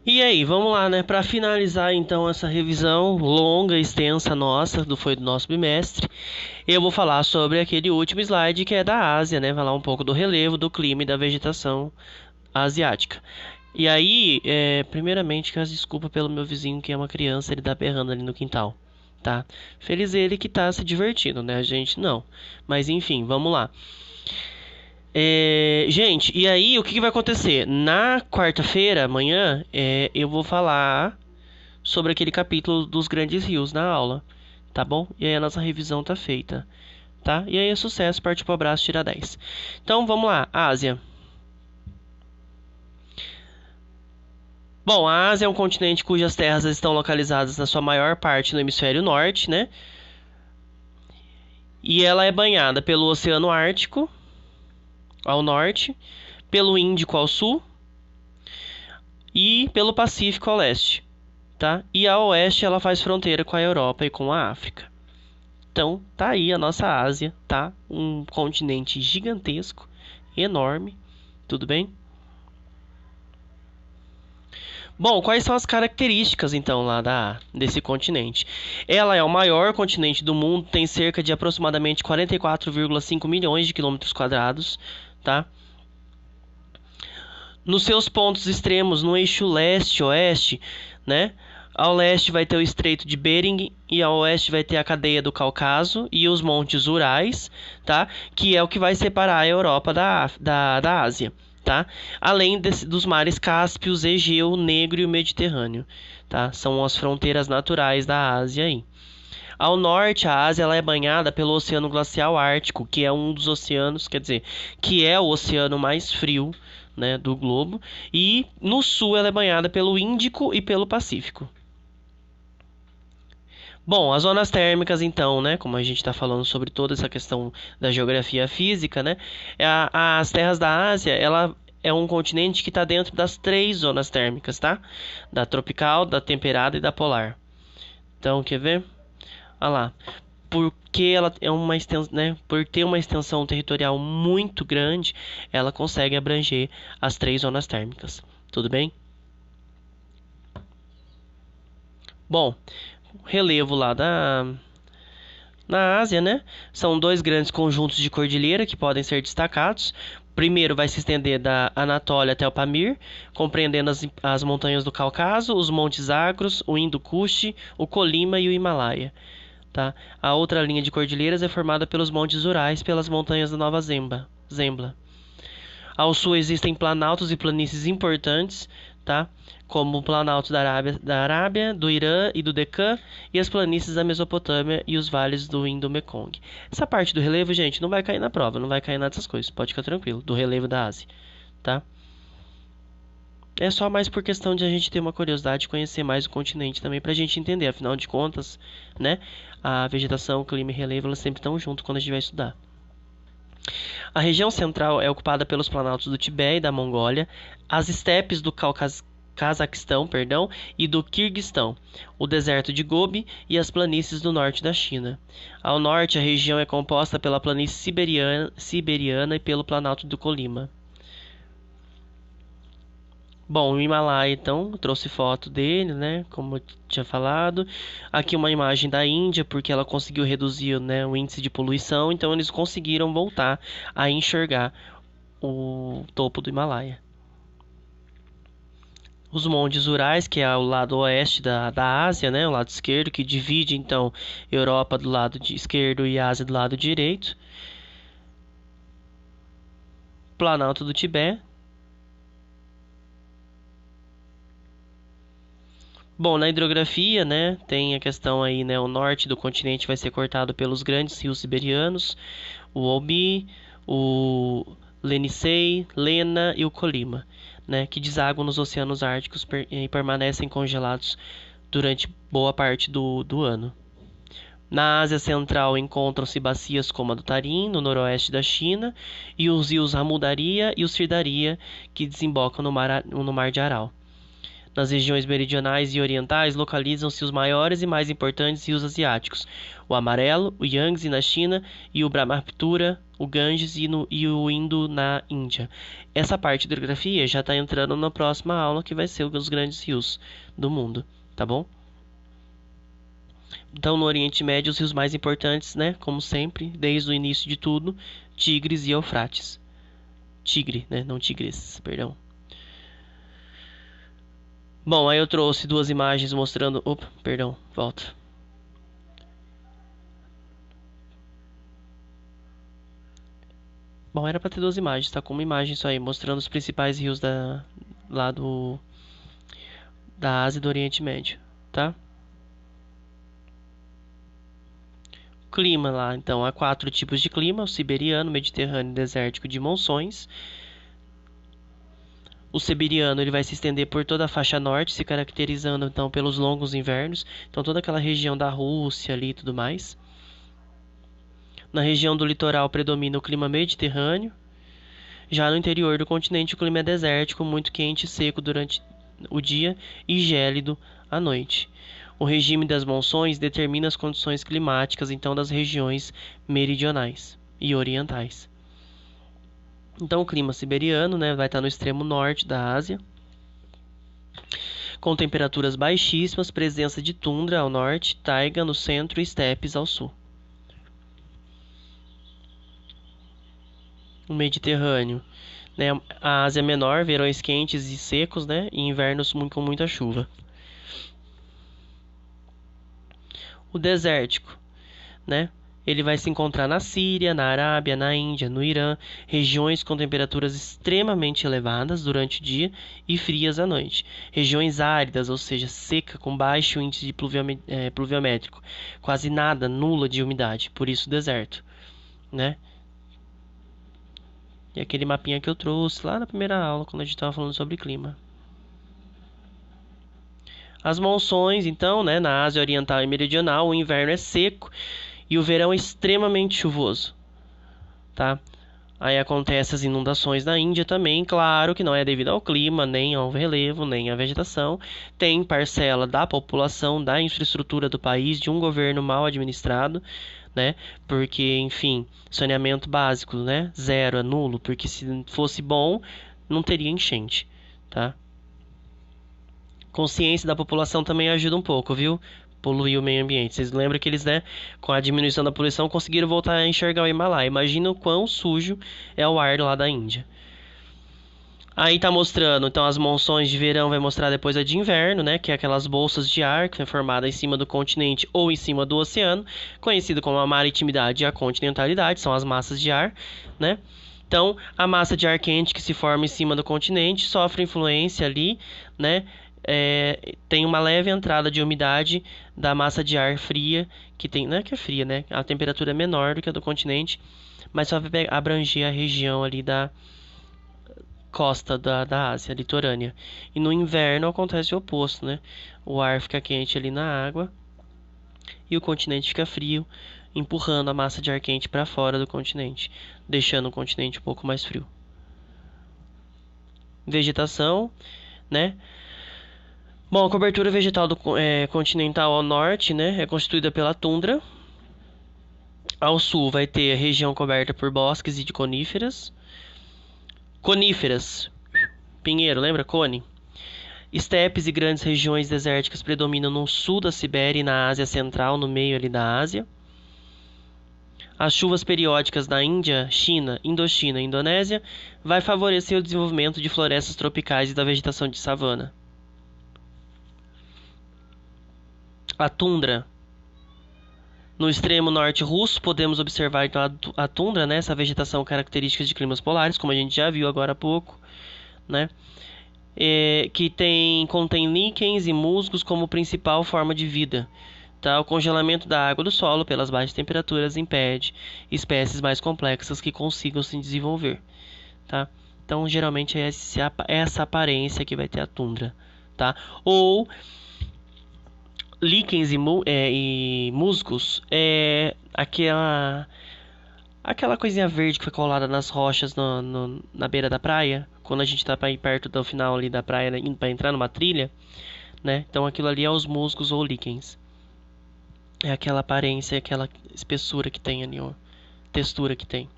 E aí, vamos lá, né? Para finalizar então essa revisão longa, extensa nossa, foi do nosso bimestre, eu vou falar sobre aquele último slide que é da Ásia, né? Falar um pouco do relevo, do clima e da vegetação asiática. E aí, primeiramente, peço desculpa pelo meu vizinho que é uma criança, ele tá berrando ali no quintal, tá? Feliz ele que tá se divertindo, né? A gente não. Mas enfim, vamos lá. Gente, e aí o que vai acontecer? Na quarta-feira, amanhã, eu vou falar sobre aquele capítulo dos grandes rios na aula, tá bom? E aí a nossa revisão tá feita, tá? E aí é sucesso, parte pro abraço, tira 10. Então vamos lá, Ásia. Bom, a Ásia é um continente cujas terras estão localizadas na sua maior parte no hemisfério norte, né? E ela é banhada pelo Oceano Ártico ao norte, pelo Índico ao sul e pelo Pacífico ao leste, tá? E a oeste ela faz fronteira com a Europa e com a África. Então, tá aí a nossa Ásia, tá? Um continente gigantesco, enorme, tudo bem? Bom, quais são as características então lá desse continente? Ela é o maior continente do mundo, tem cerca de aproximadamente 44,5 milhões de quilômetros quadrados, tá? Nos seus pontos extremos, no eixo leste-oeste, né? Ao leste vai ter o Estreito de Bering e ao oeste vai ter a cadeia do Cáucaso e os Montes Urais, tá? Que é o que vai separar a Europa da Ásia, tá? Além dos mares Cáspios, Egeu, Negro e o Mediterrâneo, tá? São as fronteiras naturais da Ásia aí. Ao norte, a Ásia ela é banhada pelo Oceano Glacial Ártico, que é um dos oceanos, quer dizer, que é o oceano mais frio, né, do globo. E no sul ela é banhada pelo Índico e pelo Pacífico. Bom, as zonas térmicas, então, né, como a gente está falando sobre toda essa questão da geografia física, né, as terras da Ásia, ela é um continente que está dentro das três zonas térmicas, tá? Da tropical, da temperada e da polar. Então, quer ver? Olha lá. Porque ela é uma extensão, né, por ter uma extensão territorial muito grande, ela consegue abranger as três zonas térmicas. Tudo bem? Bom, relevo lá na Ásia, né? São dois grandes conjuntos de cordilheira que podem ser destacados. Primeiro vai se estender da Anatólia até o Pamir, compreendendo as montanhas do Cáucaso, os montes Zagros, o Hindu Kush, o Colima e o Himalaia. Tá? A outra linha de cordilheiras é formada pelos montes Urais pelas montanhas da Nova Zembla. Ao sul existem planaltos e planícies importantes, tá? Como o planalto da Arábia, do Irã e do Deccan, e as planícies da Mesopotâmia e os vales do Indo-Mekong. Essa parte do relevo, gente, não vai cair na prova, não vai cair nada dessas coisas, pode ficar tranquilo, do relevo da Ásia, tá? É só mais por questão de a gente ter uma curiosidade de conhecer mais o continente também, pra gente entender, afinal de contas, né? A vegetação, o clima e relevo, elas sempre estão junto quando a gente vai estudar. A região central é ocupada pelos planaltos do Tibete e da Mongólia, as estepes do Cazaquistão, perdão, e do Quirguistão, o deserto de Gobi e as planícies do norte da China. Ao norte, a região é composta pela planície siberiana e pelo planalto do Colima. Bom, o Himalaia, então, trouxe foto dele, né? Como eu tinha falado. Aqui uma imagem da Índia, porque ela conseguiu reduzir, né, o índice de poluição. Então, eles conseguiram voltar a enxergar o topo do Himalaia. Os Montes Urais, que é o lado oeste da Ásia, né? O lado esquerdo, que divide, então, Europa do lado esquerdo e Ásia do lado direito. Planalto do Tibete. Bom, na hidrografia, né, tem a questão aí, né, o norte do continente vai ser cortado pelos grandes rios siberianos, o Obi, o Lenisei, Lena e o Colima, né, que desaguam nos oceanos árticos e permanecem congelados durante boa parte do ano. Na Ásia Central encontram-se bacias como a do Tarim, no noroeste da China, e os rios Amudarya e o Sirdarya, que desembocam no mar de Aral. Nas regiões meridionais e orientais localizam-se os maiores e mais importantes rios asiáticos: o Amarelo, o Yangtze na China e o Brahmaputra, o Ganges e o Indo na Índia. Essa parte de hidrografia já está entrando na próxima aula, que vai ser os grandes rios do mundo, tá bom? Então, no Oriente Médio, os rios mais importantes, né, como sempre, desde o início de tudo, Tigres e Eufrates. Tigre, né, não Tigres, perdão. Bom, aí eu trouxe duas imagens mostrando... Opa, perdão, volta. Bom, era para ter duas imagens, tá com uma imagem só aí, mostrando os principais rios lá da Ásia e do Oriente Médio, tá? Clima lá, então, há 4 tipos de clima: o siberiano, mediterrâneo, desértico de monções. O siberiano ele vai se estender por toda a faixa norte, se caracterizando então pelos longos invernos, então toda aquela região da Rússia ali e tudo mais. Na região do litoral predomina o clima mediterrâneo. Já no interior do continente o clima é desértico, muito quente e seco durante o dia e gélido à noite. O regime das monções determina as condições climáticas então das regiões meridionais e orientais. Então o clima siberiano, né, vai estar no extremo norte da Ásia, com temperaturas baixíssimas, presença de tundra ao norte, taiga no centro e estepes ao sul. O Mediterrâneo, né, a Ásia Menor, verões quentes e secos, né, e invernos com muita chuva. O desértico, né, ele vai se encontrar na Síria, na Arábia, na Índia, no Irã, regiões com temperaturas extremamente elevadas durante o dia e frias à noite. Regiões áridas, ou seja, seca, com baixo índice de pluviométrico, quase nada, nula de umidade, por isso deserto, né? E aquele mapinha que eu trouxe lá na primeira aula, quando a gente estava falando sobre clima. As monções, então, né, na Ásia Oriental e Meridional, o inverno é seco e o verão é extremamente chuvoso, tá? Aí acontecem as inundações na Índia também, claro que não é devido ao clima, nem ao relevo, nem à vegetação. Tem parcela da população, da infraestrutura do país, de um governo mal administrado, né? Porque, enfim, saneamento básico, né? Zero, é nulo, porque se fosse bom, não teria enchente, tá? Consciência da população também ajuda um pouco, viu? Poluir o meio ambiente. Vocês lembram que eles, né, com a diminuição da poluição, conseguiram voltar a enxergar o Himalaia. Imagina o quão sujo é o ar lá da Índia. Aí tá mostrando, então, as monções de verão, vai mostrar depois a de inverno, né, que é aquelas bolsas de ar que é formada em cima do continente ou em cima do oceano, conhecido como a maritimidade e a continentalidade, são as massas de ar, né? Então, a massa de ar quente que se forma em cima do continente sofre influência ali, né? Tem uma leve entrada de umidade da massa de ar fria, que tem, não é que é fria, né? A temperatura é menor do que a do continente, mas só vai abranger a região ali da costa da Ásia litorânea. E no inverno acontece o oposto, né? O ar fica quente ali na água e o continente fica frio, empurrando a massa de ar quente para fora do continente, deixando o continente um pouco mais frio. Vegetação, né? Bom, a cobertura vegetal continental ao norte, né, é constituída pela tundra. Ao sul vai ter a região coberta por bosques e de coníferas. Coníferas, pinheiro, lembra? Cone. Estepes e grandes regiões desérticas predominam no sul da Sibéria e na Ásia Central, no meio ali da Ásia. As chuvas periódicas da Índia, China, Indochina e Indonésia vai favorecer o desenvolvimento de florestas tropicais e da vegetação de savana. A tundra. No extremo norte russo, podemos observar então, a tundra, né, essa vegetação característica de climas polares, como a gente já viu agora há pouco, né, que contém líquens e musgos como principal forma de vida. Tá? O congelamento da água do solo pelas baixas temperaturas impede espécies mais complexas que consigam se desenvolver. Tá? Então, geralmente, é essa aparência que vai ter a tundra. Tá? Ou líquens e musgos é aquela coisinha verde que foi colada nas rochas na beira da praia, quando a gente tá pra ir perto do final ali da praia, né, indo pra entrar numa trilha, né? Então aquilo ali é os musgos ou líquens. É aquela aparência, aquela espessura que tem ali, ó, textura que tem.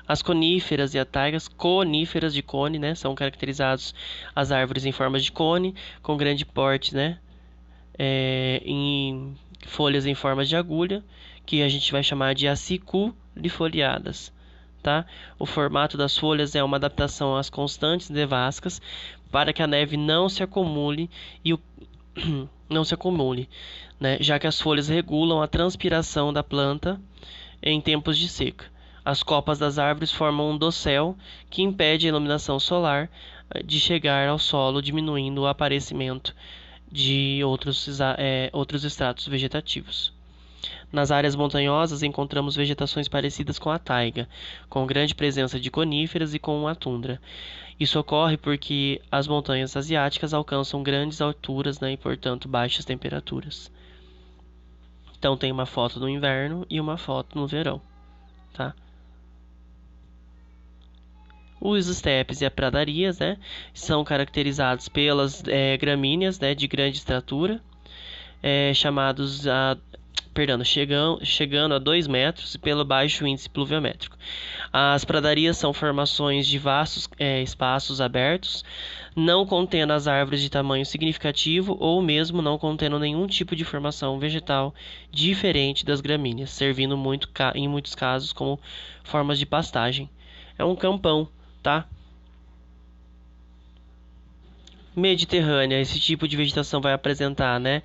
As coníferas e as taigas, coníferas de cone, né, são caracterizados as árvores em formas de cone, com grande porte, né, em folhas em formas de agulha, que a gente vai chamar de aciculifoliadas, tá? O formato das folhas é uma adaptação às constantes nevascas para que a neve não se acumule e o não se acumule, né? Já que as folhas regulam a transpiração da planta em tempos de seca. As copas das árvores formam um dossel que impede a iluminação solar de chegar ao solo, diminuindo o aparecimento de outros estratos vegetativos. Nas áreas montanhosas encontramos vegetações parecidas com a taiga, com grande presença de coníferas e com a tundra. Isso ocorre porque as montanhas asiáticas alcançam grandes alturas, né, e portanto baixas temperaturas. Então tem uma foto no inverno e uma foto no verão, tá? Os estepes e as pradarias, né, são caracterizados pelas gramíneas, né, de grande estatura, chamados a chegando a 2 metros pelo baixo índice pluviométrico. As pradarias são formações de vastos espaços abertos, não contendo as árvores de tamanho significativo ou mesmo não contendo nenhum tipo de formação vegetal diferente das gramíneas, servindo em muitos casos como formas de pastagem. É um campão, tá? Mediterrânea, esse tipo de vegetação vai apresentar, né,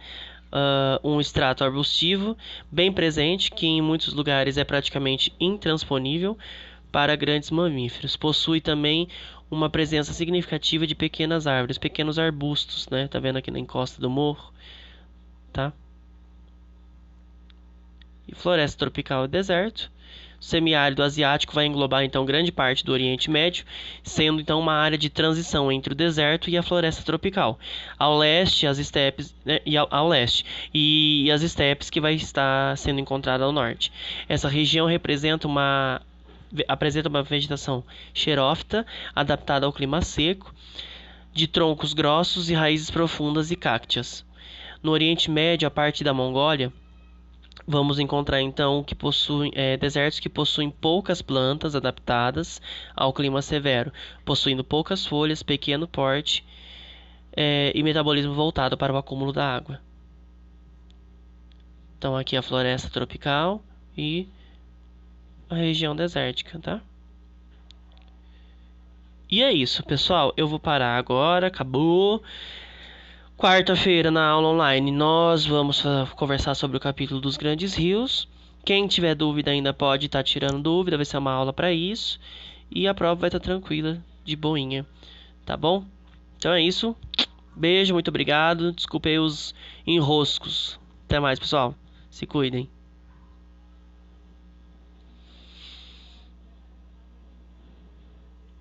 um estrato arbustivo bem presente, que em muitos lugares é praticamente intransponível para grandes mamíferos. Possui também uma presença significativa de pequenas árvores, pequenos arbustos, né? Tá vendo aqui na encosta do morro, tá? E floresta tropical e deserto. O semiárido asiático vai englobar então grande parte do Oriente Médio, sendo então uma área de transição entre o deserto e a floresta tropical. Ao leste, as estepes, né, ao leste e as estepes que vai estar sendo encontrada ao norte. Essa região apresenta uma vegetação xerófita, adaptada ao clima seco, de troncos grossos e raízes profundas e cactíceas. No Oriente Médio, a parte da Mongólia, vamos encontrar então desertos que possuem poucas plantas adaptadas ao clima severo, possuindo poucas folhas, pequeno porte e metabolismo voltado para o acúmulo da água. Então aqui a floresta tropical e a região desértica, tá? E é isso, pessoal. Eu vou parar agora, acabou. Quarta-feira, na aula online, nós vamos conversar sobre o capítulo dos grandes rios. Quem tiver dúvida ainda pode estar tirando dúvida, vai ser uma aula para isso. E a prova vai estar tranquila, de boinha, tá bom? Então é isso. Beijo, muito obrigado. Desculpei os enroscos. Até mais, pessoal. Se cuidem.